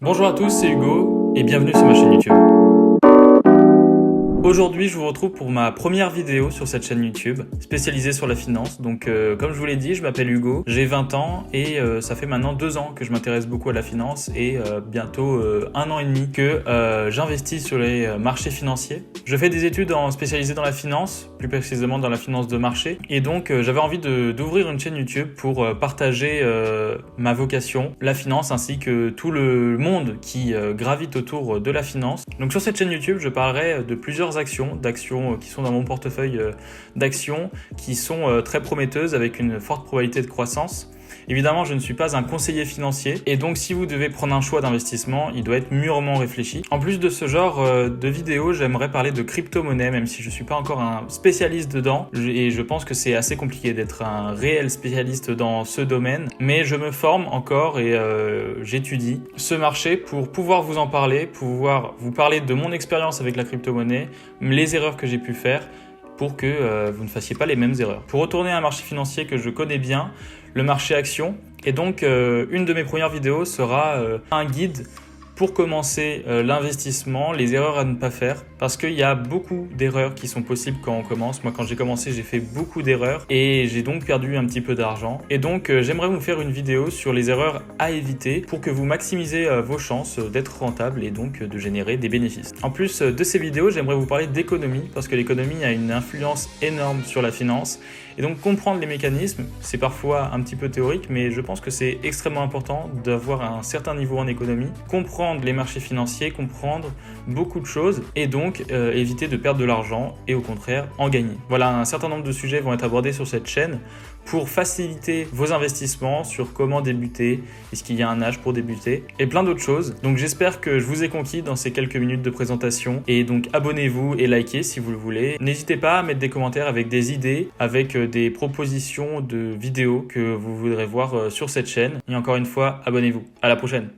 Bonjour à tous, c'est Hugo et bienvenue sur ma chaîne YouTube. Aujourd'hui, je vous retrouve pour ma première vidéo sur cette chaîne YouTube, spécialisée sur la finance. Donc, comme je vous l'ai dit, je m'appelle Hugo, j'ai 20 ans et ça fait maintenant 2 ans que je m'intéresse beaucoup à la finance et bientôt 1 an et demi que j'investis sur les marchés financiers. Je fais des études spécialisées dans la finance, plus précisément dans la finance de marché. Et donc, j'avais envie d'ouvrir une chaîne YouTube pour partager ma vocation, la finance, ainsi que tout le monde qui gravite autour de la finance. Donc, sur cette chaîne YouTube, je parlerai de plusieurs d'actions qui sont dans mon portefeuille d'actions qui sont très prometteuses avec une forte probabilité de croissance. Évidemment, je ne suis pas un conseiller financier et donc si vous devez prendre un choix d'investissement, il doit être mûrement réfléchi. En plus de ce genre de vidéos, j'aimerais parler de crypto-monnaie, même si je ne suis pas encore un spécialiste dedans et je pense que c'est assez compliqué d'être un réel spécialiste dans ce domaine, mais je me forme encore et j'étudie ce marché pour pouvoir vous en parler, pouvoir vous parler de mon expérience avec la crypto-monnaie, les erreurs que j'ai pu faire, pour que vous ne fassiez pas les mêmes erreurs. Pour retourner à un marché financier que je connais bien, le marché action, et donc une de mes premières vidéos sera un guide pour commencer l'investissement, les erreurs à ne pas faire, parce qu'il y a beaucoup d'erreurs qui sont possibles quand on commence. Moi, quand j'ai commencé, j'ai fait beaucoup d'erreurs et j'ai donc perdu un petit peu d'argent. Et donc, j'aimerais vous faire une vidéo sur les erreurs à éviter pour que vous maximisez vos chances d'être rentable et donc de générer des bénéfices. En plus de ces vidéos, j'aimerais vous parler d'économie, parce que l'économie a une influence énorme sur la finance. Et donc, comprendre les mécanismes, c'est parfois un petit peu théorique, mais je pense que c'est extrêmement important d'avoir un certain niveau en économie, comprendre les marchés financiers, comprendre beaucoup de choses et donc éviter de perdre de l'argent et au contraire en gagner. Voilà, un certain nombre de sujets vont être abordés sur cette chaîne pour faciliter vos investissements, sur comment débuter, est-ce qu'il y a un âge pour débuter et plein d'autres choses. Donc j'espère que je vous ai conquis dans ces quelques minutes de présentation et donc abonnez-vous et likez si vous le voulez. N'hésitez pas à mettre des commentaires avec des idées, avec des propositions de vidéos que vous voudrez voir sur cette chaîne. Et encore une fois, abonnez-vous. À la prochaine.